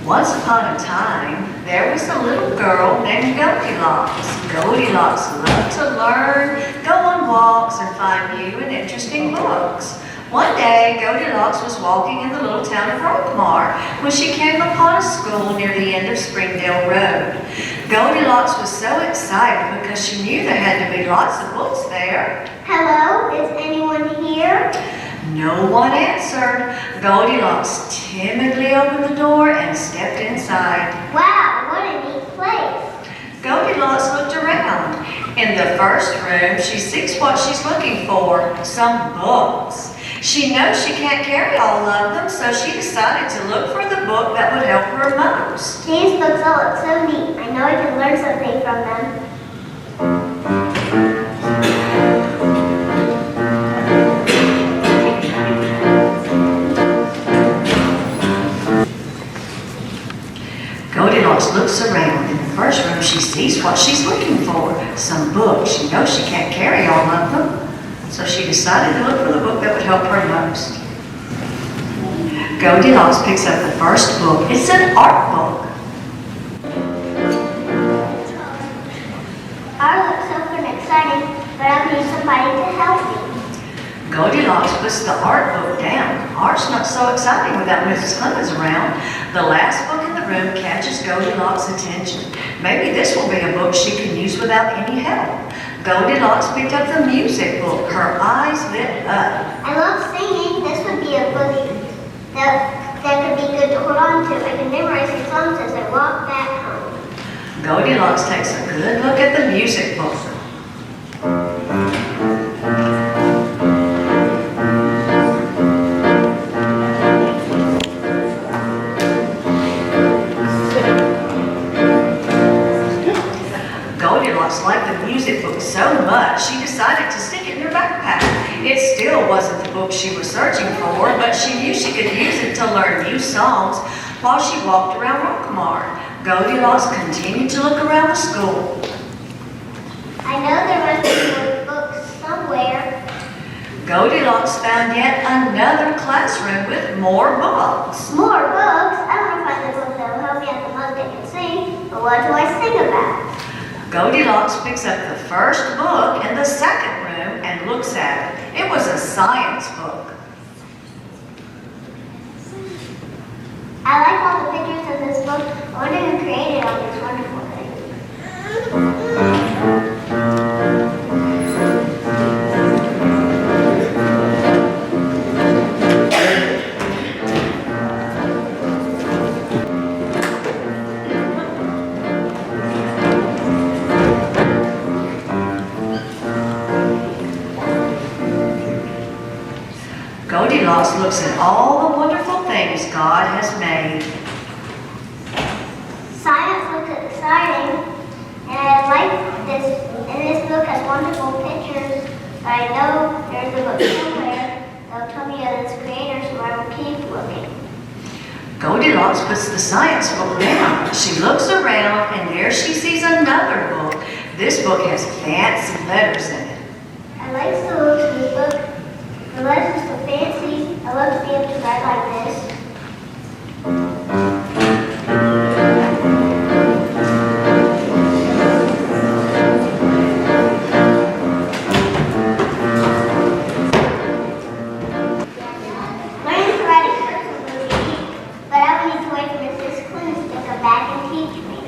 Once upon a time, there was a little girl named Goldilocks. Goldilocks loved to learn, go on walks, and find new and interesting books. One day, Goldilocks was walking in the little town of Rockmar when she came upon a school near the end of Springdale Road. Goldilocks was so excited because she knew there had to be lots of books there. Hello, is anyone here? No one answered. Goldilocks timidly opened the door and stepped inside. Wow, what a neat place. Goldilocks looked around. In the first room, she sees what she's looking for, some books. She knows she can't carry all of them, so she decided to look for the book that would help her most. These books all look so neat. I know I can learn something from them. Goldilocks looks around. In the first room, she sees what she's looking for, some books. She knows she can't carry all of them, so she decided to look for the book that would help her most. Goldilocks picks up the first book. It's an art book. Art looks so fun and exciting, but I need somebody to help me. Goldilocks puts the art book down. Art's not so exciting without Mrs. Clemens around. The last book in the room catches Goldilocks' attention. Maybe this will be a book she can use without any help. Goldilocks picked up the music book. Her eyes lit up. I love singing. This would be a book that could be good to hold on to. I can memorize the songs as I walk back home. Goldilocks takes a good look at the music book. Goldilocks liked the music book so much, she decided to stick it in her backpack. It still wasn't the book she was searching for, but she knew she could use it to learn new songs while she walked around Rockmar. Goldilocks continued to look around the school. I know there must be more books somewhere. Goldilocks found yet another classroom with more books. More books? I want to find the book that will help me at the most I can sing, but what do I sing about? Goldilocks picks up the first book in the second room and looks at it. It was a science book. I like all the pictures of this book. I wonder who created all these wonderful things. Goldilocks looks at all the wonderful things God has made. Science looks exciting, and I like this. And this book has wonderful pictures, but I know there's a book somewhere that'll tell me of its creator, so I will keep looking. Goldilocks puts the science book down. She looks around and there she sees another book. This book has fancy letters in it. I like the looks of this book. The letters are so fancy. I love to be able to write like this. Learning to write in cursive will be neat, but I will need to wait for Mrs. Clemens to come back and teach me.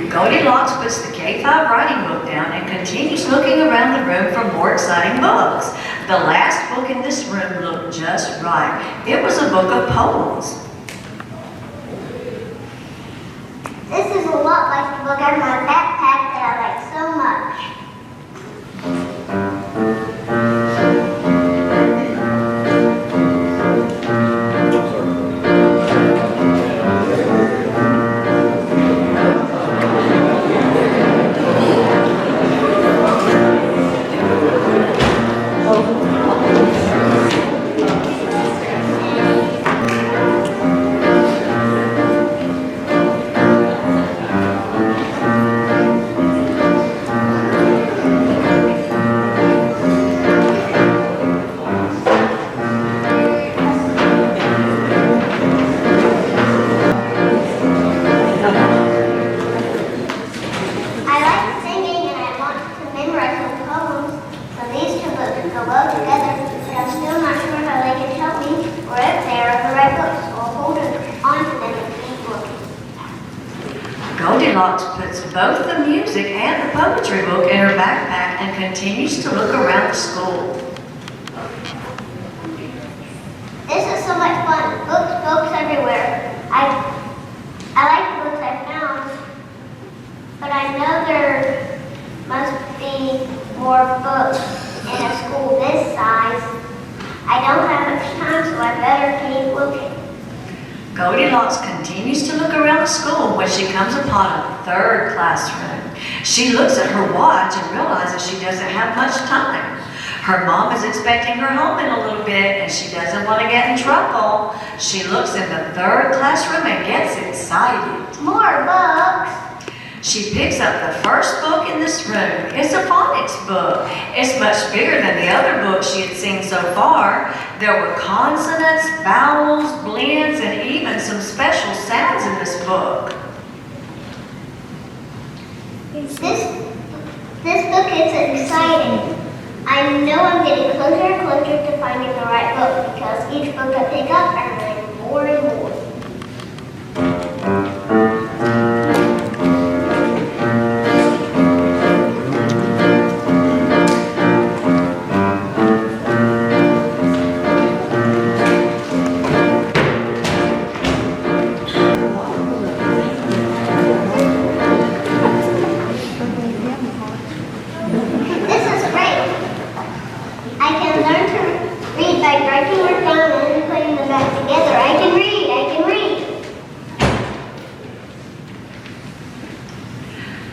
Goldilocks puts the K-5 writing book down and continues looking around the room for more exciting books. The last book in this room looked just right. It was a book of poems. This is a lot like the book in my backpack that I like so much. Goldilocks puts both the music and the poetry book in her backpack and continues to look around the school. This is so much fun. Books everywhere. I like the books I found, but I know there must be more books in a school this size. I don't have much time, so I better keep looking. Goldilocks continues to look around the school when she comes upon a third classroom. She looks at her watch and realizes she doesn't have much time. Her mom is expecting her home in a little bit and she doesn't want to get in trouble. She looks in the third classroom and gets excited. More books. She picks up the first book in this room. It's a phonics book. It's much bigger than the other books she had seen so far. There were consonants, vowels, blends, and even some special sounds in this book. This book is exciting. I know I'm getting closer and closer to finding the right book because each book I pick up, I learn more and more.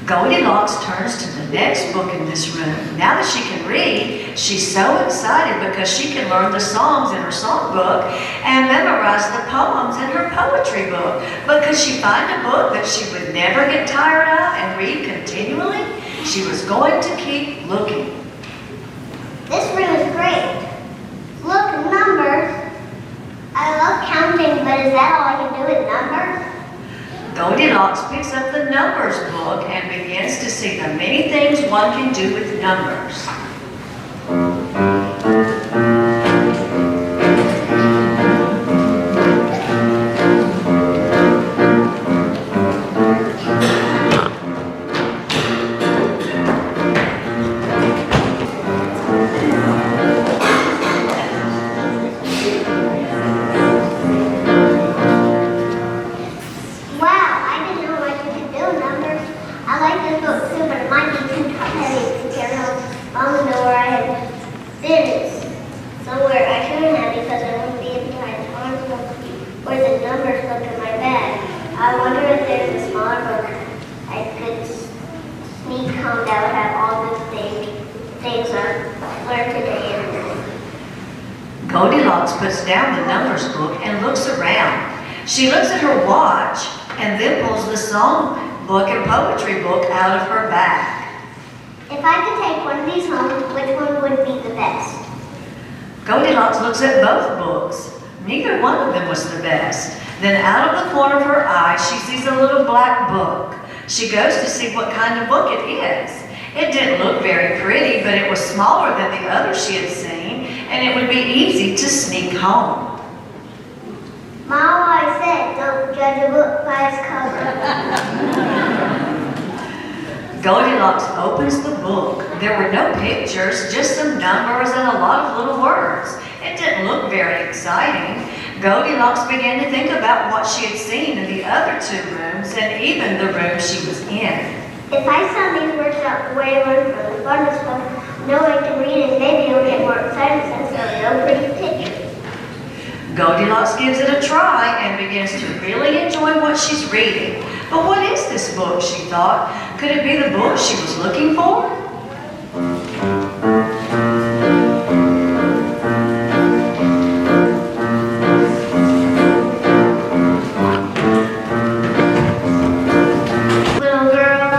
Goldilocks turns to the next book in this room. Now that she can read, she's so excited because she can learn the songs in her songbook and memorize the poems in her poetry book. But could she find a book that she would never get tired of and read continually? She was going to keep looking. This room is great. Look, numbers. I love counting, but is that all I can do with numbers? Goldilocks picks up the numbers book and begins to see the many things one can do with numbers. I wonder if there's a smaller book I could sneak home that would have all the things I learned today in. Goldilocks puts down the numbers book and looks around. She looks at her watch and then pulls the song book and poetry book out of her bag. If I could take one of these home, which one would be the best? Goldilocks looks at both books. Neither one of them was the best. Then out of the corner of her eye, she sees a little black book. She goes to see what kind of book it is. It didn't look very pretty, but it was smaller than the others she had seen, and it would be easy to sneak home. Mom always said, don't judge a book by its cover. Goldilocks opens the book. There were no pictures, just some numbers and a lot of little words. It didn't look very exciting. Goldilocks began to think about what she had seen in the other two rooms and even the room she was in. If I sound these words out the way I learned from the bonus book, no one can read it, maybe you'll get more excited since there are no pretty pictures. Goldilocks gives it a try and begins to really enjoy what she's reading. But what is this book, she thought? Could it be the book she was looking for? Little girl.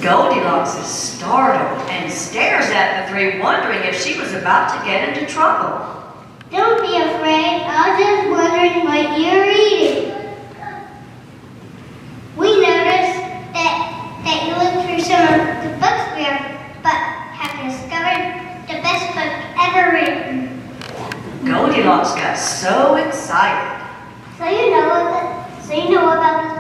Goldilocks is startled and stares at the three, wondering if she was about to get into trouble. Don't be afraid. I was just wondering what you're reading. We noticed that you looked through some of the books we have, but have discovered the best book ever written. Goldilocks got so excited. So you know about this